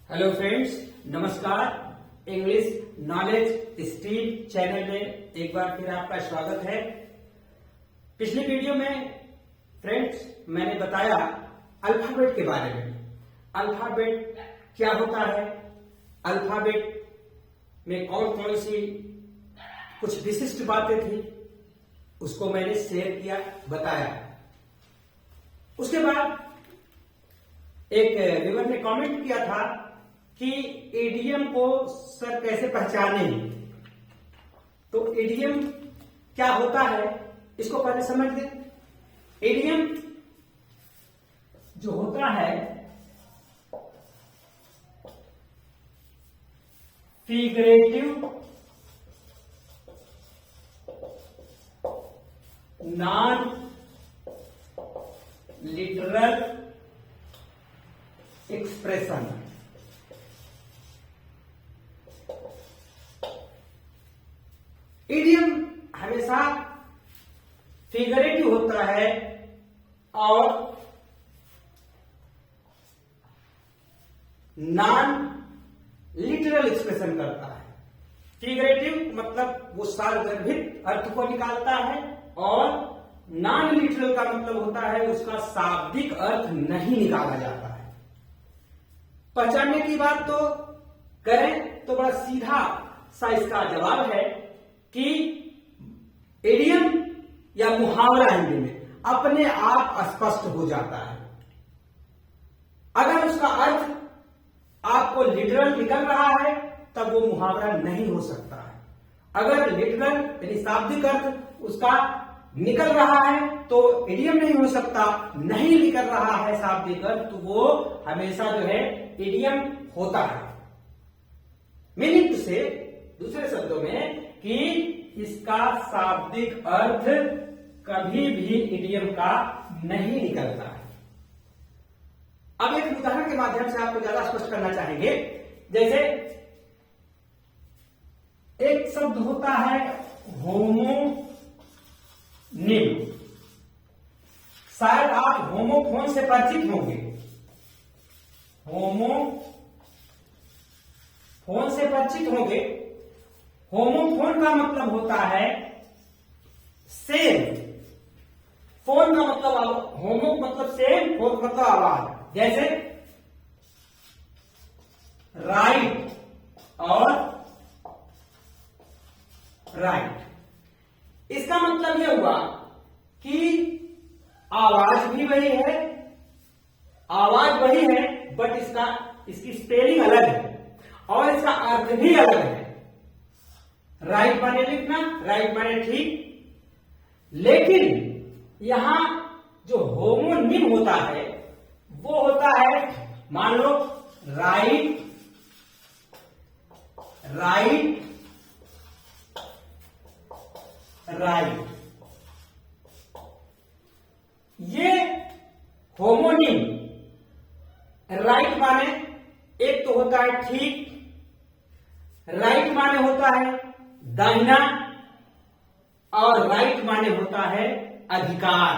Hello friends, नमस्कार। English knowledge stream channel में एक बार फिर आपका स्वागत है। पिछली वीडियो में फ्रेंड्स मैंने बताया अल्फाबेट के बारे में। अल्फाबेट क्या होता है, अल्फाबेट में कौन कौन सी कुछ विशिष्ट बातें थी, उसको मैंने शेयर किया, बताया। उसके बाद एक व्यूअर ने कमेंट किया था कि इडियम को सर कैसे पहचाने। तो इडियम क्या होता है इसको पहले समझ लें। इडियम जो होता है figurative non literal expression. Idiom हमेशा फिगरेटिव होता है और नॉन लिटरल एक्सप्रेशन करता है। फिगरेटिव मतलब वो सार्वगर्भित अर्थ को निकालता है और नॉन लिटरल का मतलब होता है उसका शाब्दिक अर्थ नहीं निकाला जाता है। पहचानने की बात तो करें तो बड़ा सीधा सा इसका जवाब है कि इडियम या मुहावरा हिंदी में अपने आप स्पष्ट हो जाता है। अगर उसका अर्थ आपको लिटरल निकल रहा है तब वो मुहावरा नहीं हो सकता है। अगर लिटरल यानी शाब्दिक अर्थ उसका निकल रहा है तो इडियम नहीं हो सकता। नहीं निकल रहा है शाब्दिक अर्थ तो वो हमेशा जो है इडियम होता है। मीनिंग से दूसरे शब्दों में कि इसका शाब्दिक अर्थ कभी भी इडियम का नहीं निकलता है। अब एक उदाहरण के माध्यम से आपको ज्यादा स्पष्ट करना चाहेंगे। जैसे एक शब्द होता है होमोनिम। शायद आप होमोफोन से परिचित होंगे। होमोफोन से परिचित होंगे। होमोफोन का मतलब होता है सेम। फोन का मतलब होमो मतलब सेम, फोन मतलब आवाज। जैसे राइट और राइट। इसका मतलब यह हुआ कि आवाज भी वही है, आवाज वही है, बट इसकी स्पेलिंग अलग है और इसका अर्थ भी अलग है। राइट माने लिखना, राइट माने ठीक। लेकिन यहां जो होमोनिम होता है वो होता है, मान लो राइट राइट राइट। ये होमोनिम राइट माने एक तो होता है ठीक, राइट माने होता है दाहिना और राइट माने होता है अधिकार।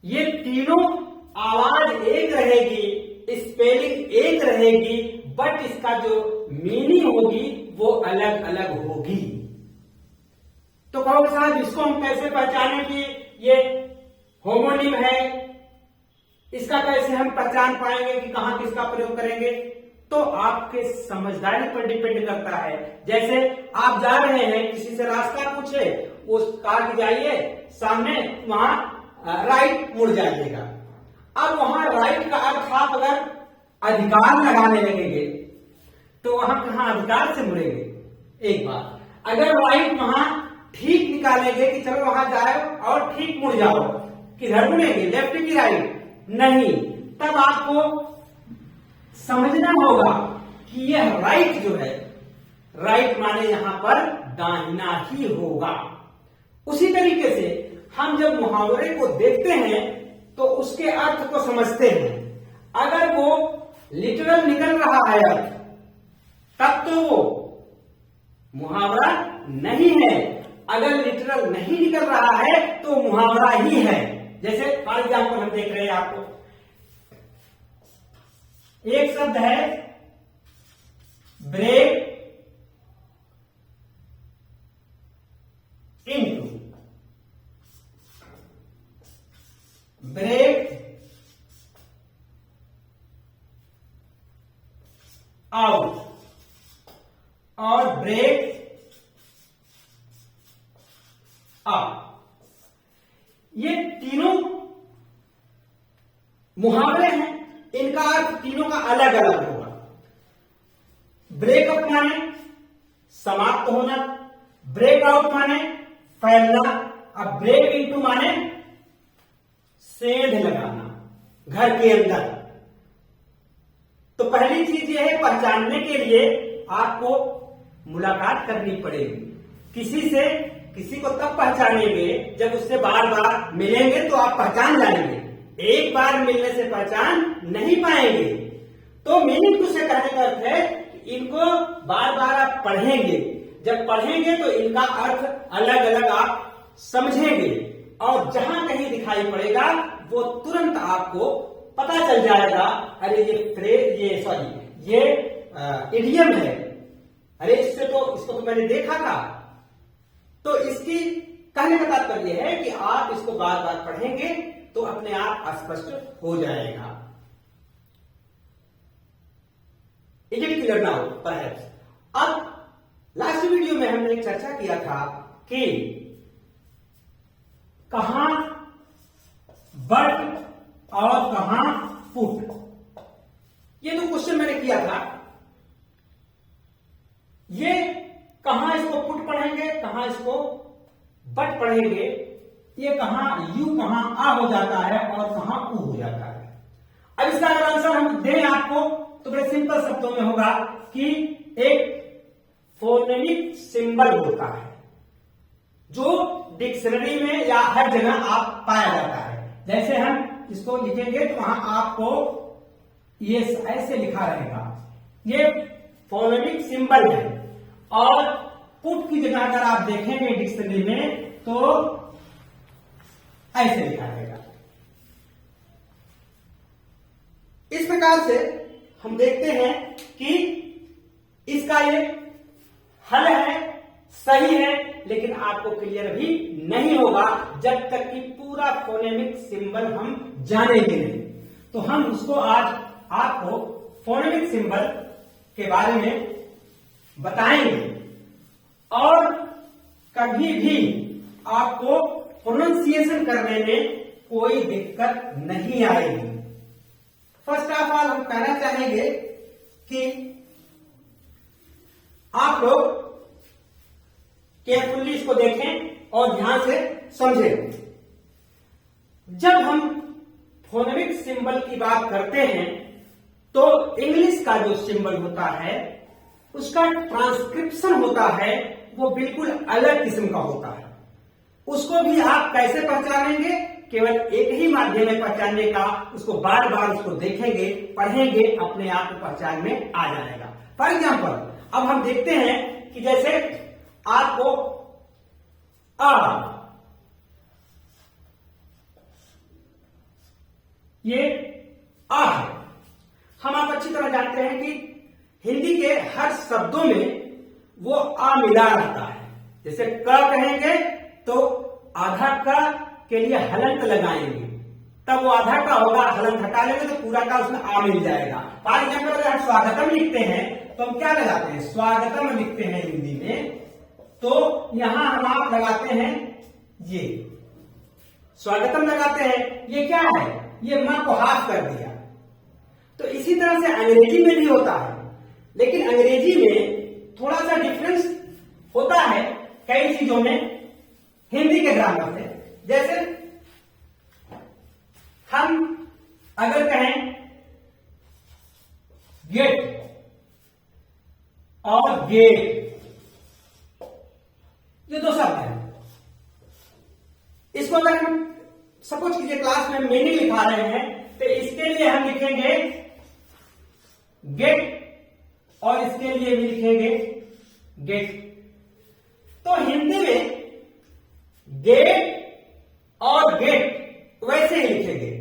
ये तीनों आवाज एक रहेगी, स्पेलिंग एक रहेगी, बट इसका जो मीनिंग होगी वो अलग अलग होगी। तो कहोगे साहब इसको हम कैसे पहचाने कि ये होमोनिम है, इसका कैसे हम पहचान पाएंगे कि कहां किसका प्रयोग करेंगे? तो आपके समझदारी पर डिपेंड करता है। जैसे आप जा रहे हैं, किसी से रास्ता पूछे, उस कार की जाइए सामने, वहां राइट मुड़ जाइएगा। अब वहां राइट का अर्थ आप अगर अधिकार लगाने लगेंगे तो वहां कहां अधिकार से मुड़ेंगे। एक बात अगर राइट वहां ठीक निकालेंगे कि चलो वहां जाओ और ठीक मुड़ जाओ, किधर मुड़ेंगे, लेफ्ट की राइट? नहीं। तब आपको समझना होगा कि यह राइट जो है, राइट माने यहां पर दाहिना ही होगा। उसी तरीके से हम जब मुहावरे को देखते हैं तो उसके अर्थ को समझते हैं। अगर वो लिटरल निकल रहा है अर्थ, तब तो वो मुहावरा नहीं है। अगर लिटरल नहीं निकल रहा है तो मुहावरा ही है। जैसे फॉर एग्जाम्पल हम देख रहे हैं आपको एक शब्द है ब्रेक इनटू, ब्रेक आउट और ब्रेक अप। ये तीनों मुहावरे हैं, इनका अर्थ तीनों का अलग अलग होगा। ब्रेकअप माने समाप्त होना, ब्रेकआउट माने फैलना, अब ब्रेक इनटू माने सेंध लगाना घर के अंदर। तो पहली चीज यह है, पहचानने के लिए आपको मुलाकात करनी पड़ेगी किसी से। किसी को तब पहचानेंगे जब उससे बार बार मिलेंगे तो आप पहचान जाएंगे। एक बार मिलने से पहचान नहीं पाएंगे। तो मीनिंग टू से कहने का अर्थ है कि इनको बार बार आप पढ़ेंगे, जब पढ़ेंगे तो इनका अर्थ अलग अलग आप समझेंगे और जहां कहीं दिखाई पड़ेगा वो तुरंत आपको पता चल जाएगा, अरे ये फ्रेज, ये इडियम है, अरे इसको तो मैंने देखा था। तो इसकी कहने का तात्पर्य है कि आप इसको बार बार पढ़ेंगे तो अपने आप स्पष्ट हो जाएगा। Is it clear now perhaps? अब लास्ट वीडियो में हमने एक चर्चा किया था कि कहां बट और कहां पुट। ये तो क्वेश्चन मैंने किया था। ये कहां इसको पुट पढ़ेंगे, कहां इसको बट पढ़ेंगे, ये कहां यू कहां आ हो जाता है और कहां ऊ हो जाता है। अब इसका अगर आंसर हम दें आपको तो बड़े सिंपल शब्दों में होगा कि एक फोनेमिक सिंबल होता है जो डिक्शनरी में या हर जगह आप पाया जाता है। जैसे हम इसको लिखेंगे तो वहां आपको ये ऐसे लिखा रहेगा, ये फोनेमिक सिंबल है। और पुट की जगह अगर आप देखेंगे डिक्शनरी में तो ऐसे लिखा रहेगा। इस प्रकार से हम देखते हैं कि इसका ये हल है, सही है, लेकिन आपको क्लियर भी नहीं होगा जब तक कि पूरा फोनेमिक सिंबल हम जानेंगे नहीं। तो हम उसको आज आपको फोनेमिक सिंबल के बारे में बताएंगे और कभी भी आपको प्रोनाउंसिएशन करने में कोई दिक्कत नहीं आएगी। फर्स्ट ऑफ ऑल हम कहना चाहेंगे कि आप लोग केयरफुली इसको देखें और ध्यान से समझें। जब हम फोनेमिक सिंबल की बात करते हैं तो इंग्लिश का जो सिंबल होता है उसका ट्रांसक्रिप्शन होता है, वो बिल्कुल अलग किस्म का होता है। उसको भी आप कैसे पहचानेंगे? केवल एक ही माध्यम है पहचानने का, उसको बार बार उसको देखेंगे, पढ़ेंगे, अपने आप को पहचान में आ जाएगा। फॉर एग्जाम्पल अब हम देखते हैं कि जैसे आपको ये आ है। हम आप अच्छी तरह जानते हैं कि हिंदी के हर शब्दों में वो आ मिला रहता है। जैसे क कहेंगे तो आधा क के लिए हलंत लगाएंगे, तब वो आधा का होगा, हलंत हटा लेंगे तो पूरा का उसमें आ मिल जाएगा। फॉर एग्जाम्पल अगर हम स्वागतम लिखते हैं तो हम क्या लगाते हैं? स्वागतम लिखते हैं हिंदी में, तो यहां हम आप लगाते हैं ये स्वागतम लगाते हैं। ये क्या है? ये मां को हाफ कर दिया। तो इसी तरह से अंग्रेजी में भी होता है, लेकिन अंग्रेजी में थोड़ा सा डिफरेंस होता है कई चीजों में हिंदी के ग्रामर से। जैसे हम अगर कहें गेट और गेट, ये दो शब्द हैं। इसको अगर हम सपोज कीजिए क्लास में मीनिंग लिखा रहे हैं तो इसके लिए हम लिखेंगे गेट और इसके लिए भी लिखेंगे गेट। तो हिंदी में गेट और गेट वैसे ही लिखेंगे।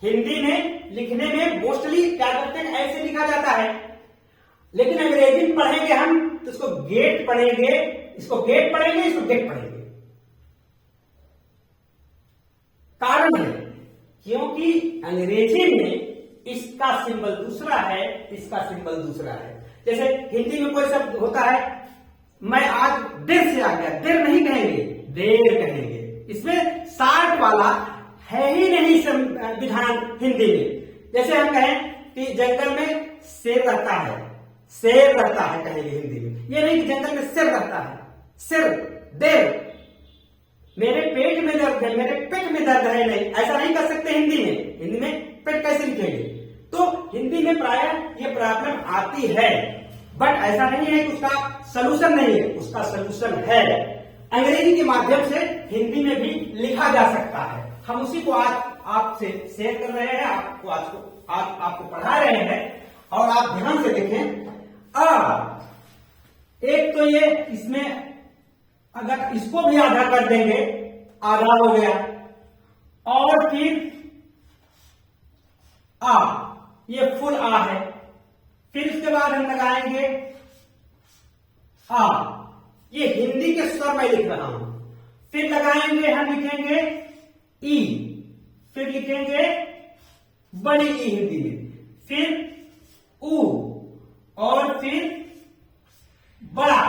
हिंदी में लिखने में मोस्टली क्या करते हैं, ऐसे लिखा जाता है। लेकिन अंग्रेजी में पढ़ेंगे हम तो इसको गेट पढ़ेंगे, इसको गेट पढ़ेंगे, इसको गेट पढ़ेंगे। कारण है क्योंकि अंग्रेजी में इसका सिंबल दूसरा है, इसका सिंबल दूसरा है। जैसे हिंदी में कोई शब्द होता है, मैं आज देर से आ गया, देर नहीं कहेंगे, देर कहेंगे। इसमें साठ वाला है ही नहीं विधान हिंदी में। जैसे हम कहें कि जंगल में शेर रहता है, शेर रहता है कहेंगे हिंदी में, ये नहीं कि जंगल में सिर रहता है। सिर, देर, मेरे पेट में दर्द है, मेरे पेट में दर्द है, नहीं, ऐसा नहीं कर सकते हिंदी में। हिंदी में पेट कैसे लिखेंगे? तो हिंदी में प्रायः ये प्रॉब्लम आती है, बट ऐसा नहीं है कि उसका सलूशन नहीं है, उसका सलूशन है। अंग्रेजी के माध्यम से हिंदी में भी लिखा जा सकता है। हम उसी को आज आपसे शेयर कर रहे हैं, आपको आज आपको पढ़ा रहे हैं। और आप ध्यान से देखें, एक तो ये इसमें अगर इसको भी आधा कर देंगे, आधा हो गया। और फिर ये फुल आ है। फिर इसके बाद हम लगाएंगे ये हिंदी के स्वर में लिख रहा हूं। फिर लगाएंगे, हम लिखेंगे ई, फिर लिखेंगे बड़ी ई हिंदी में, फिर ऊ, और फिर बड़ा।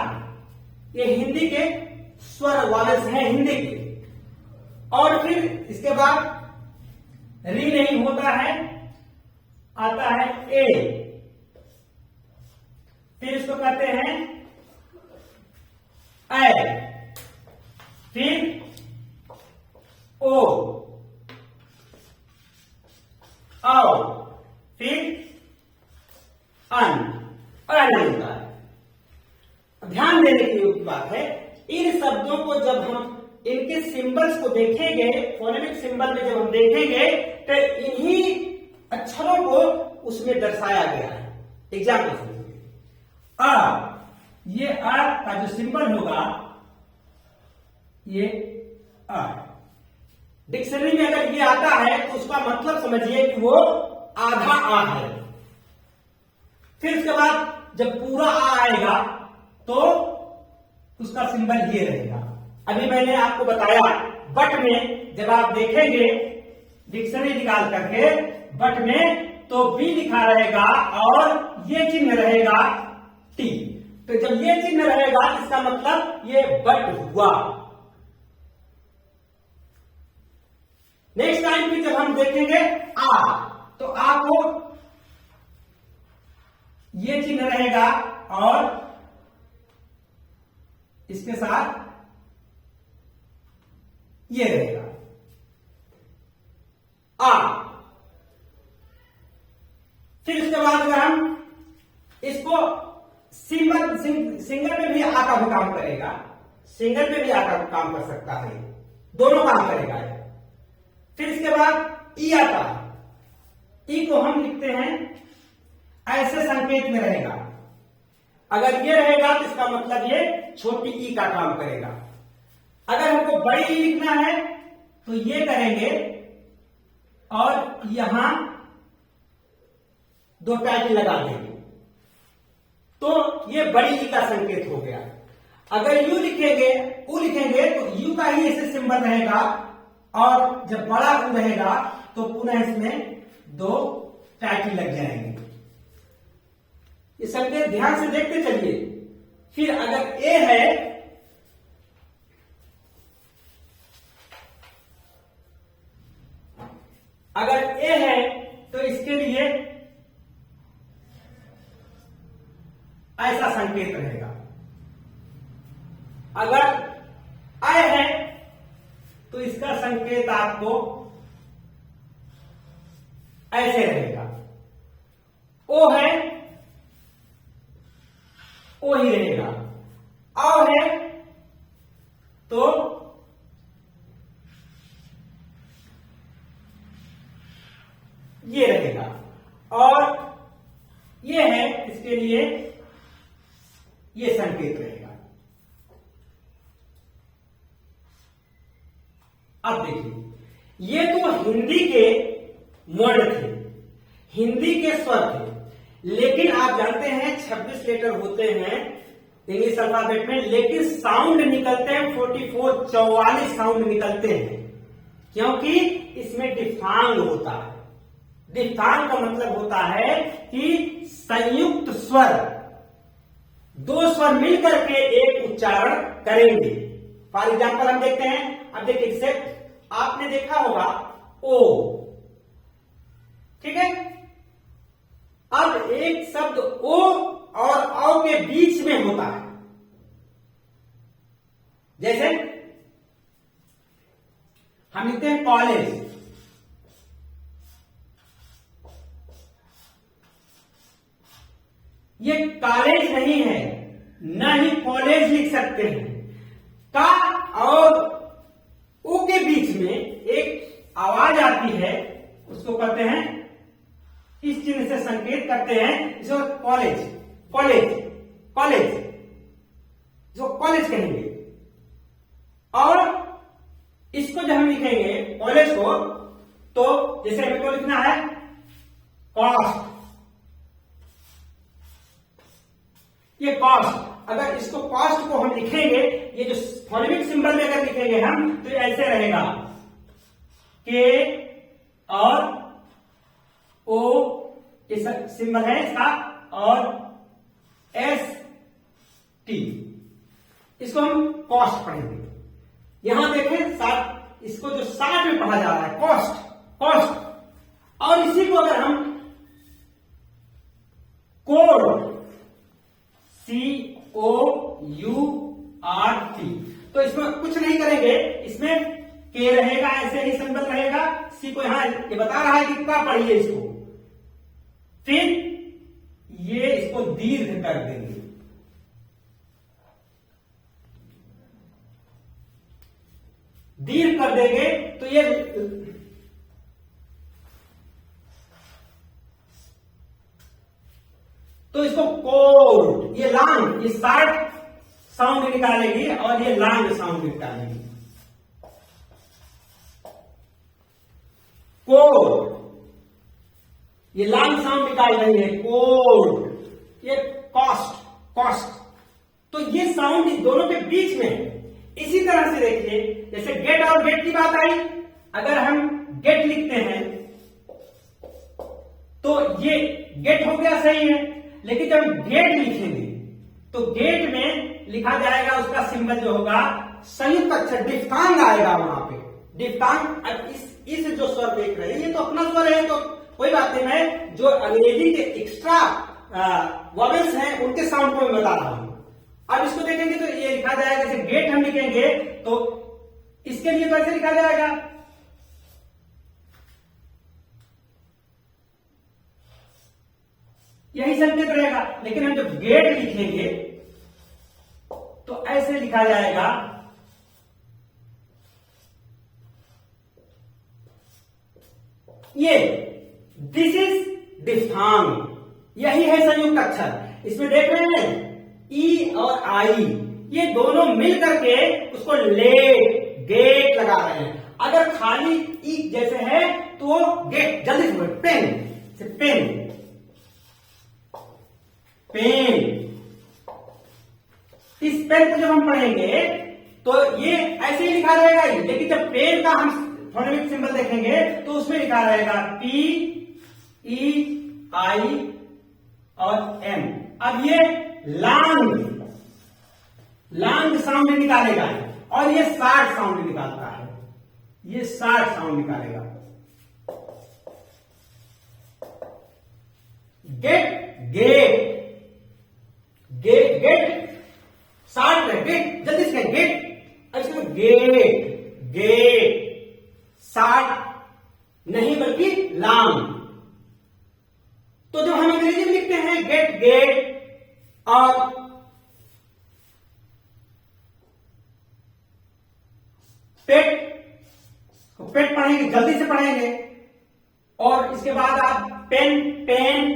ये हिंदी के स्वर वाले हैं हिंदी के। और फिर इसके बाद री नहीं होता है, आता है ए। फिर इसको कहते हैं ए, फिर ओ, आओ, फिर अन, और नहीं होता है। ध्यान देने की योग्य बात है, इन शब्दों को जब हम इनके सिंबल्स को देखेंगे, फोनेमिक सिंबल में जब हम देखेंगे तो इन्हीं अक्षरों को उसमें दर्शाया गया है। एग्जाम्पल समझिए, ये का जो सिंबल होगा ये डिक्शनरी में अगर ये आता है तो उसका मतलब समझिए कि वो आधा आ है। फिर उसके बाद जब पूरा आ आएगा तो उसका सिंबल ये रहेगा। अभी मैंने आपको बताया बट में जब आप देखेंगे डिक्शनरी निकाल करके बट में, तो बी लिखा रहेगा और ये चिन्ह रहेगा टी। तो जब ये चिन्ह रहेगा इसका मतलब ये बट हुआ। नेक्स्ट टाइम भी जब हम देखेंगे तो आ को ये चिन्ह रहेगा और इसके साथ ये रहेगा आ। फिर उसके बाद अगर हम इसको सिंगल पे भी आ का भी काम करेगा, सिंगल पे भी आ का काम कर सकता है, दोनों काम करेगा। फिर इसके बाद ई आता है। ई को हम लिखते हैं ऐसे संकेत में रहेगा। अगर ये रहेगा तो इसका मतलब ये छोटी ई का काम करेगा। अगर हमको बड़ी ई लिखना है तो ये करेंगे और यहां दो टाइटल लगा देंगे, तो ये बड़ी ई का संकेत हो गया। अगर यू लिखेंगे, ऊ लिखेंगे तो यू का ही ऐसे सिंबल रहेगा, और जब बड़ा ऊ रहेगा तो पुनः इसमें दो टाइटल लग जाएंगे। ये संकेत ध्यान से देखते चलिए। फिर अगर ए है, अगर ए है तो इसके लिए ऐसा संकेत रहेगा। अगर आय है तो इसका संकेत आपको ऐसे रहेगा। ओ है, ओ ही रहेगा। आओ है तो ये रहेगा, और ये है इसके लिए ये संकेत रहेगा। अब देखिए, ये तो हिंदी के वर्ण थे, हिंदी के स्वर थे, लेकिन आप जानते हैं 26 लेटर होते हैं इंग्लिश अल्फाबेट में, लेकिन साउंड निकलते हैं 44 साउंड निकलते हैं, क्योंकि इसमें डिफथांग होता है। डिफथांग का मतलब होता है कि संयुक्त स्वर, दो स्वर मिलकर के एक उच्चारण करेंगे। फॉर एग्जाम्पल हम देखते हैं, अब देखिए जैसे आपने देखा होगा ओ, ठीक है। अब एक शब्द ओ और औ के बीच में होता है, जैसे हम लिखते हैं कॉलेज, ये कॉलेज नहीं है, न ही कॉलेज लिख सकते हैं। का और ओ के बीच में एक आवाज आती है, उसको कहते हैं, इस चिन्ह से संकेत करते हैं, जो कॉलेज कॉलेज कॉलेज, जो कॉलेज कहेंगे। और इसको जब हम लिखेंगे कॉलेज को, तो जैसे हमें को लिखना है कॉस्ट, ये कॉस्ट, अगर इसको कॉस्ट को हम लिखेंगे, ये जो फोनेटिक सिंबल में अगर लिखेंगे हम, तो ऐसे रहेगा के और ओ, ये सिंबल है इसका, और एस टी, इसको हम कॉस्ट पढ़ेंगे। यहां देखें साथ, इसको जो साथ में पढ़ा जा रहा है कॉस्ट कॉस्ट, और इसी को अगर हम कोड COURT, तो इसमें कुछ नहीं करेंगे, इसमें के रहेगा, ऐसे ही सिंबल रहेगा, सी को यहां ये बता रहा है कि क्या पढ़िए इसको, फिर ये इसको दीर्घ कर देंगे, दीर्घ कर देंगे, तो ये तो इसको कोर्ट, ये लांग, ये शार्ट साउंड निकालेगी और ये लांग साउंड निकालेगी। कोर्ट, ये लांग साउंड निकाल रही है, कोर्ट, ये कॉस्ट कॉस्ट, तो ये साउंड दोनों के बीच में। इसी तरह से देखिए, जैसे गेट और गेट की बात आई, अगर हम गेट लिखते हैं तो ये गेट हो गया, सही है, लेकिन जब हम गेट लिखेंगे तो गेट में लिखा जाएगा, उसका सिंबल जो होगा संयुक्त अक्षर डिफथांग आएगा वहां पे, डिफथांग। अब इस जो स्वर देख रहे हैं, ये तो अपना स्वर है, तो कोई बात नहीं, मैं जो अंग्रेजी के एक्स्ट्रा वॉवेल्स हैं उनके साउंड को मैं बता रहा हूं। अब इसको देखेंगे तो ये लिखा जाएगा, जैसे गेट हम लिखेंगे तो इसके लिए कैसे लिखा जाएगा, यही संकेत रहेगा, लेकिन हम जब गेट लिखेंगे तो ऐसे लिखा जाएगा, ये दिस इज डिफथांग, यही है संयुक्त अक्षर। इसमें देख रहे हैं ई और आई, ये दोनों मिल करके उसको लेट गेट लगा रहे हैं। अगर खाली ई जैसे है तो गेट, जल्दी से पेन से पेन पेन, इस पेन को जब हम पढ़ेंगे तो ये ऐसे ही लिखा रहेगा, लेकिन जब पेन का हम फोनेटिक सिंबल देखेंगे तो उसमें लिखा रहेगा पी ई आई और एम। अब ये लांग लांग साउंड निकालेगा, और ये शार्ट साउंड निकालता है, ये शार्ट साउंड निकालेगा। Get get get get, short है, गेट, जल्दी से गेट, इसमें गेट गेट, शार्ट नहीं बल्कि लांग। तो जब हम अंग्रेजी में लिखते हैं गेट गेट, और पेट, पेट पढ़ेंगे, जल्दी से पढ़ेंगे, और इसके बाद आप पेन पेन,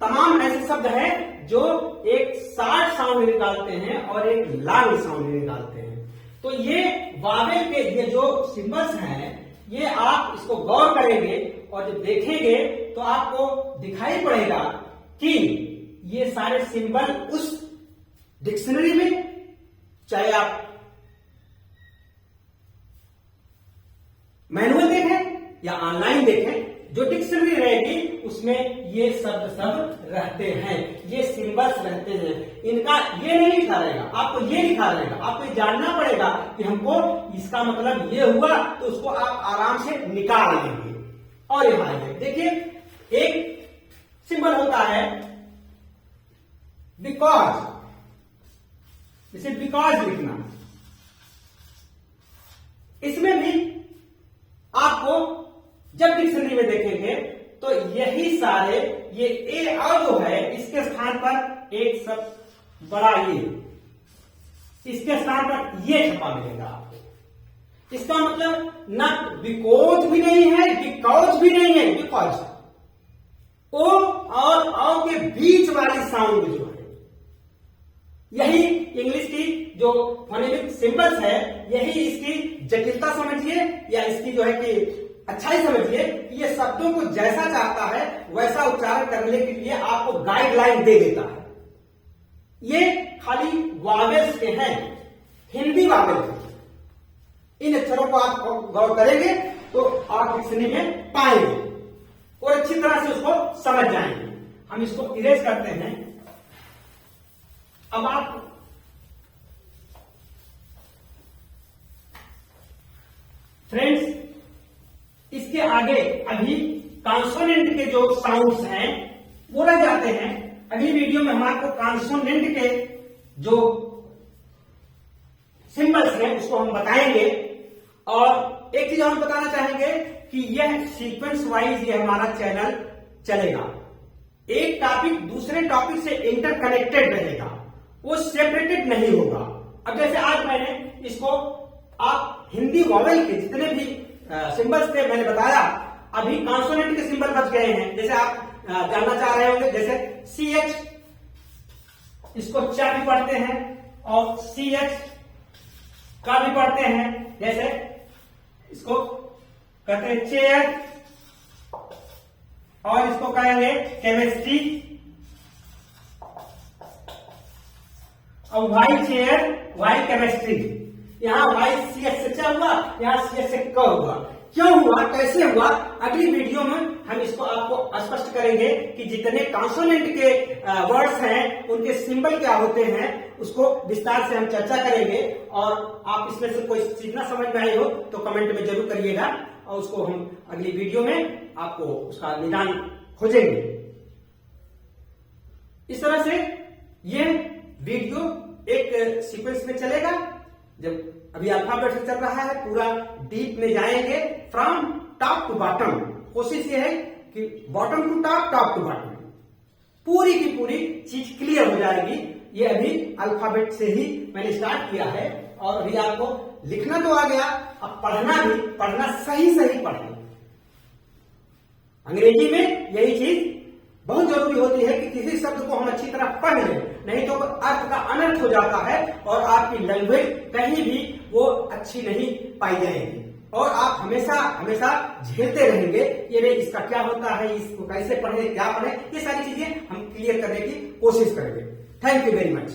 तमाम ऐसे शब्द हैं जो एक शार्ट साउंड निकालते हैं और एक लांग साउंड निकालते हैं। तो ये वावेल के ये जो सिंबल्स हैं, ये आप इसको गौर करेंगे और जब देखेंगे तो आपको दिखाई पड़ेगा कि ये सारे सिंबल उस डिक्शनरी में, चाहे आप मैनुअल देखें या ऑनलाइन देखें, जो डिक्शनरी रहेगी उसमें ये शब्द सब रहते हैं, ये सिंबल्स रहते हैं। इनका ये नहीं लिखा रहेगा, आपको ये लिखा रहेगा। आपको ये जानना पड़ेगा कि हमको इसका मतलब ये हुआ, तो उसको आप आराम से निकाल लेंगे। और यहां आइए, देखिए एक सिंबल होता है बिकॉज, जैसे बिकॉज लिखना, इसमें भी आपको जब डिक्शनरी में देखेंगे तो यही सारे ये ए और जो है इसके स्थान पर एक शब्द बड़ा ये, इसके स्थान पर ये छपा मिलेगा आपको। इसका मतलब ना बिकॉज भी नहीं है, बिकॉज भी नहीं है, बिकॉज। ओ और औ के बीच वाली साउंड जो है, यही इंग्लिश की जो फोनेटिक सिंबल्स है, यही इसकी जटिलता समझिए या इसकी जो है कि अच्छाई समझिए कि ये शब्दों को जैसा चाहता है वैसा उच्चारण करने के लिए आपको गाइडलाइन दे देता है। ये खाली वावेल्स के हैं, हिंदी वावेल्स हैं। इन अक्षरों को आप गौर करेंगे तो आप डिक्शनरी में पाएंगे और अच्छी तरह से उसको समझ जाएंगे। हम इसको इरेज करते हैं। अब आप फ्रेंड्स, इसके आगे अभी कॉन्सोनेंट के जो साउंड्स हैं बोले जाते हैं। अगली वीडियो में हम आपको कॉन्सोनेंट के जो सिंबल्स हैं उसको हम बताएंगे। और एक चीज हम बताना चाहेंगे कि यह सीक्वेंस वाइज ये हमारा चैनल चलेगा। एक टॉपिक दूसरे टॉपिक से इंटरकनेक्टेड रहेगा, वो सेपरेटेड नहीं होगा। अब जैसे आज मैंने इसको आप हिंदी वॉवेल के जितने भी सिंबल्स थे मैंने बताया, अभी कॉन्सोनेंट के सिंबल बच गए हैं। जैसे आप जानना चाह रहे होंगे, जैसे CH, इसको च भी पढ़ते हैं और CH का भी पढ़ते हैं। जैसे इसको कहते हैं चेयर और इसको कहेंगे केमिस्ट्री। और वाई चेयर, वाई केमिस्ट्री। यहां वाई CH से च हुआ, यहां CH से क हुआ। क्यों हुआ, कैसे हुआ, अगली वीडियो में हम इसको आपको स्पष्ट करेंगे कि जितने कॉन्सोनेंट के वर्ड्स हैं उनके सिंबल क्या होते हैं, उसको विस्तार से हम चर्चा करेंगे। और आप इसमें से कोई चीज ना समझ में आई हो तो कमेंट में जरूर करिएगा और उसको हम अगली वीडियो में आपको उसका निदान खोजेंगे। इस तरह से ये वीडियो एक सीक्वेंस में चलेगा। जब अभी अल्फाबेट से चल रहा है, पूरा डीप में जाएंगे, फ्रॉम टॉप टू बॉटम। कोशिश ये है कि bottom to top, top to bottom, पूरी की पूरी चीज क्लियर हो जाएगी। ये अभी अल्फाबेट से ही मैंने स्टार्ट किया है और अभी आपको लिखना तो आ गया, अब पढ़ना भी, पढ़ना सही सही पढ़ें। अंग्रेजी में यही चीज बहुत जरूरी होती है कि किसी शब्द को हम अच्छी तरह पढ़ लें, नहीं तो अर्थ का अनर्थ हो जाता है और आपकी लैंग्वेज कहीं भी वो अच्छी नहीं पाई जाएगी और आप हमेशा हमेशा झेलते रहेंगे। ये नहीं इसका क्या होता है, इसको कैसे पढ़े, क्या पढ़े, ये सारी चीजें हम क्लियर करने की कोशिश करेंगे। Thank you very much.